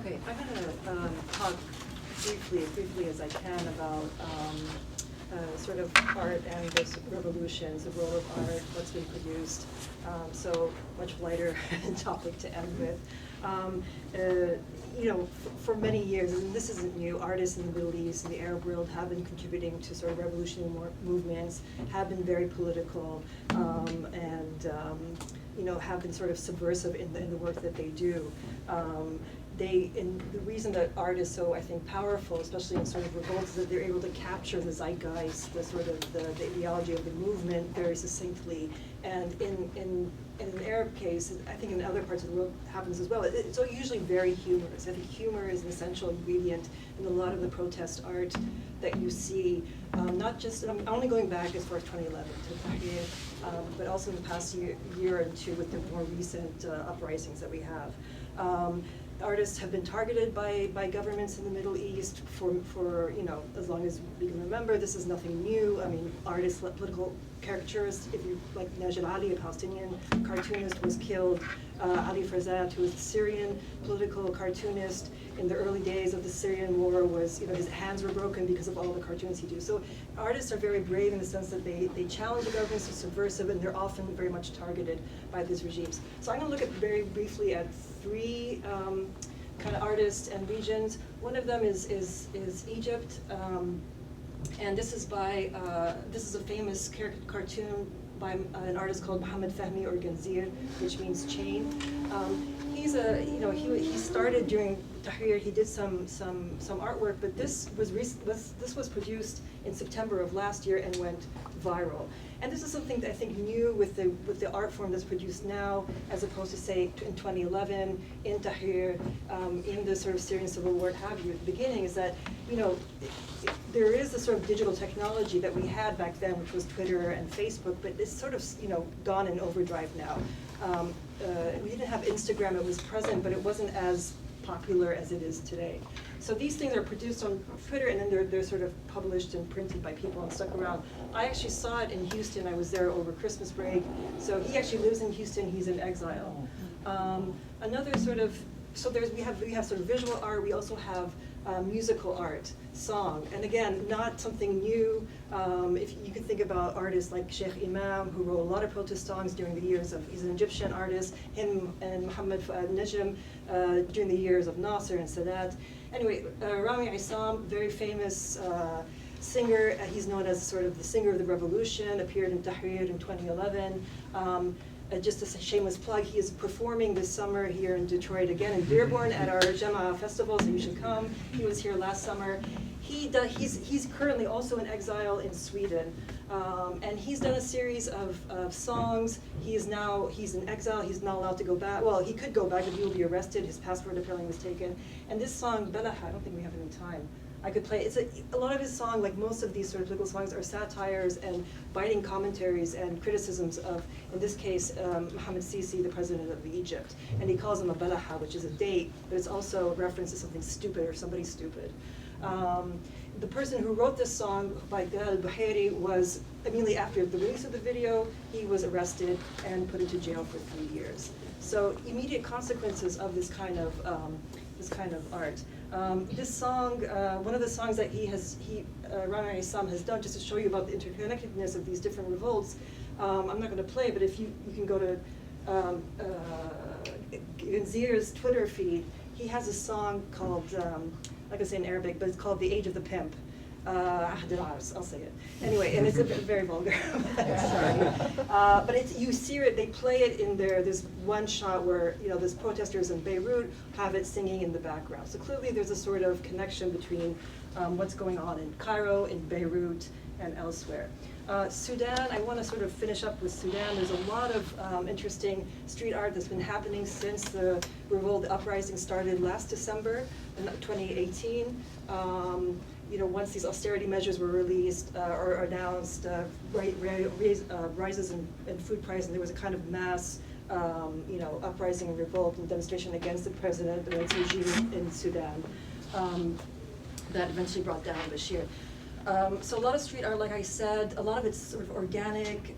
Okay, I'm going to talk briefly as I can about sort of art and this revolutions, the role of art, what's been produced. So much lighter topic to end with. You know, for many years, and this isn't new, artists in the Middle East and the Arab world have been contributing to sort of revolutionary movements, have been very political, and you know, have been sort of subversive in the work that they do. And the reason that art is so, I think, powerful, especially in sort of revolts, is that they're able to capture the zeitgeist, the sort of the ideology of the movement very succinctly. And in an Arab case, I think in other parts of the world happens as well. It's usually very humorous. I think humor is an essential ingredient in a lot of the protest art that you see. Not just, I'm only going back as far as 2011 to Tahrir, but also in the past year or two with the more recent uprisings that we have. Artists have been targeted by governments in the Middle East for you know, as long as we can remember. This is nothing new. I mean, artists, political caricaturists, if you like Najib Ali, a Palestinian cartoonist, was killed. Ali Farzad, who was a Syrian political cartoonist in the early days of the Syrian war, was, you know, his hands were broken because of all the cartoons he did. So artists are very brave in the sense that they challenge the governments, they're subversive, and they're often very much targeted by these regimes. So I'm going to look at very briefly at three kind of artists and regions. One of them is Egypt, and this is this is a famous cartoon by an artist called Mohammed Fahmy, or Ganzir, which means chain. He's you know, he started during Tahrir. He did some artwork, but this was produced in September of last year and went viral. And this is something that I think new with the art form that's produced now, as opposed to say in 2011 in Tahrir, in the sort of Syrian civil war, what have you, at the beginning, is that, you know, there is the sort of digital technology that we had back then, which was Twitter and Facebook, but it's sort of, you know, gone in overdrive now. We didn't have Instagram, it was present, but it wasn't as popular as it is today. So these things are produced on Twitter, and then they're sort of published and printed by people and stuck around. I actually saw it in Houston. I was there over Christmas break. So he actually lives in Houston. He's in exile. Another sort of, so we have sort of visual art. We also have musical art, song, and again, not something new. If you could think about artists like Sheikh Imam, who wrote a lot of protest songs during the years of, he's an Egyptian artist, him and Muhammad Najm during the years of Nasser and Sadat. Anyway, Rami Issam, very famous singer. He's known as sort of the singer of the revolution, appeared in Tahrir in 2011. Just a shameless plug, he is performing this summer here in Detroit again in Dearborn at our Jama festival, so you should come. He was here last summer. He's currently also in exile in Sweden, and he's done a series of songs. He's in exile. He's not allowed to go back. Well, he could go back, but he will be arrested. His passport apparently was taken. And this song, Belaha, I don't think we have any time. I could play. It's a lot of his songs, like most of these sort of political songs, are satires and biting commentaries and criticisms of, in this case, Mohammed Sisi, the president of Egypt. And he calls him a balaha, which is a date, but it's also a reference to something stupid or somebody stupid. The person who wrote this song, by Gal Buhairi, was immediately after the release of the video, he was arrested and put into jail for 3 years. So immediate consequences of this kind of art. This song, one of the songs that Rami Issam has done, just to show you about the interconnectedness of these different revolts, I'm not going to play, but if you can go to Ganzir's Twitter feed, he has a song called, like I say in Arabic, but it's called The Age of the Pimp. I'll say it. Anyway, and it's very vulgar. Sorry. But you see it, they play it in there's one shot where, you know, these protesters in Beirut have it singing in the background. So clearly there's a sort of connection between what's going on in Cairo, in Beirut, and elsewhere. Sudan, I want to sort of finish up with Sudan. There's a lot of interesting street art that's been happening since the revolt uprising started last December in 2018. You know, once these austerity measures were released or announced, rises in food price, and there was a kind of mass, you know, uprising and revolt and demonstration against the president and its regime in Sudan that eventually brought down Bashir. So a lot of street art, like I said, a lot of it's sort of organic,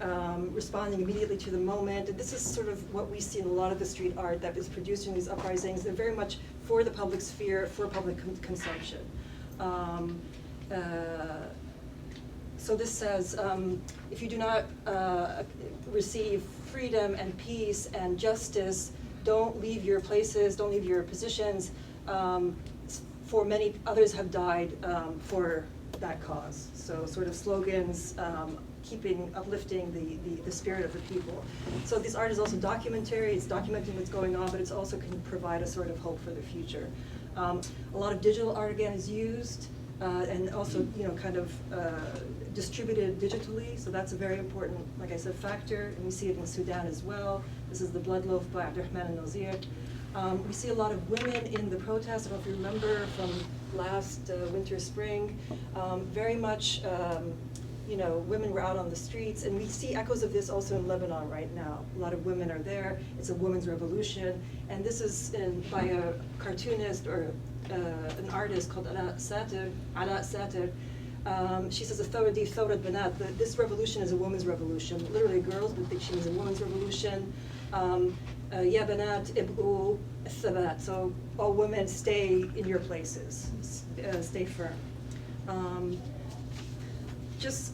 responding immediately to the moment. And this is sort of what we see in a lot of the street art that is produced in these uprisings. They're very much for the public sphere, for public consumption. So this says, if you do not receive freedom and peace and justice, don't leave your places, don't leave your positions. For many others have died for that cause. So sort of slogans, uplifting the spirit of the people. So this art is also documentary, it's documenting what's going on, but it's also can provide a sort of hope for the future. A lot of digital art again is used, and also kind of distributed digitally, so that's a very important, like I said, factor, and we see it in Sudan as well. This is the Blood Loaf by Abdurrahman al-Nazir. We see a lot of women in the protests. I don't know if you remember from last winter, spring. Very much, women were out on the streets, and we see echoes of this also in Lebanon right now. A lot of women are there. It's a women's revolution, and this is by a cartoonist or an artist called Ala Satir. She says, this revolution is a women's revolution. Literally, girls would think she was a women's revolution. Ya banat ib'u thabat. So all women stay in your places, stay firm. Just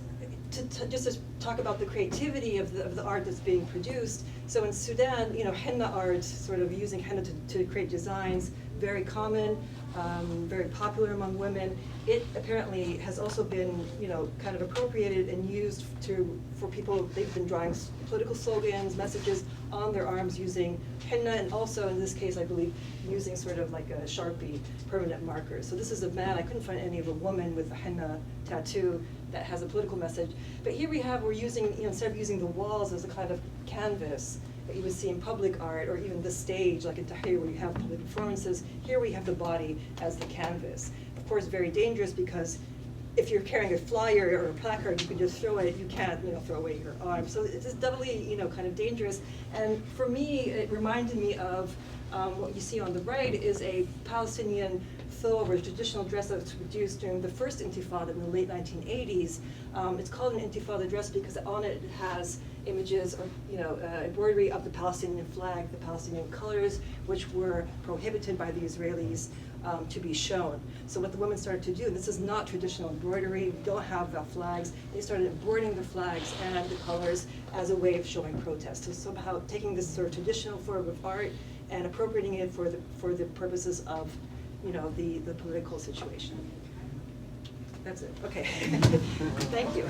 to talk about the creativity of the art that's being produced. So in Sudan, henna art, sort of using henna to create designs, very common, very popular among women. It apparently has also been, kind of appropriated and used for people. They've been drawing political slogans, messages on their arms using henna, and also in this case, I believe, using sort of like a Sharpie permanent marker. So this is a man. I couldn't find any of a woman with a henna tattoo that has a political message. But here we're using, instead of using the walls as a kind of canvas that you would see in public art, or even the stage, like in Tahrir, where you have public performances, here we have the body as the canvas. Of course, very dangerous, because if you're carrying a flyer or a placard, you can just throw it. You can't, throw away your arm. So it's definitely, kind of dangerous. And for me, it reminded me of what you see on the right is a Palestinian thobe, or traditional dress that was produced during the first Intifada in the late 1980s. It's called an Intifada dress because on it has images or embroidery of the Palestinian flag, the Palestinian colors, which were prohibited by the Israelis to be shown. So what the women started to do, and this is not traditional embroidery, we don't have the flags, they started embroidering the flags and the colors as a way of showing protest. So somehow taking this sort of traditional form of art and appropriating it for the purposes of the political situation. That's it. Okay. Thank you.